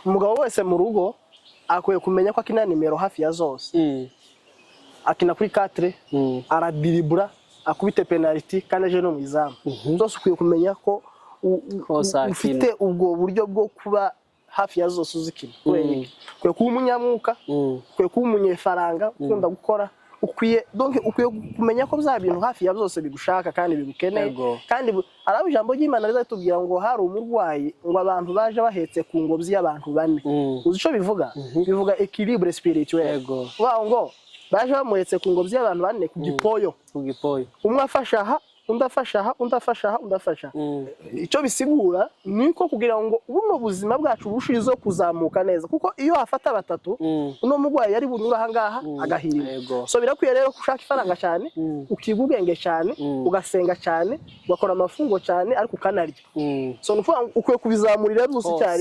umugabo wese mu rugo akwiye kumenya ko akina nimero hafi ya zose akina kuri 4 aradiribura akubite penalty kandi aje no mu izamu zose ukwiye kumenya ko ufite ubwo buryo bwo kuba hafi ya zose uzikina kwe kuba umunyamwuka kwe kuba umunyefaranga ukunda gukora ukwiye donc ukwiye kumenya ko bya bintu hafi ya byose bigushaka kandi bigukeneye kandi arabe ijambo ry'Imana rizatubwira ngo hari umurwayi ngo abantu baje bahetse ku ngobyi y'abantu bane uzi ico bivuga bivuga equilibre spirituel ngo baje bamuhetse ku ngobyi y'abantu bane ku gipoyo umwe afasha aha undafasha icyo bisigura niko kugira ngo buno buzima bwacu bushirizo kuzamuka neza kuko iyo afata batatu uno mugwayi yari bunyura hangaha agahirira so birakwiye rero kushaka ifaranga cyane ukiga ubwenge cyane ugasenga cyane ugakora amafungo cyane ariko ukanarya so nuko ukwiye kubizamurira byose cyane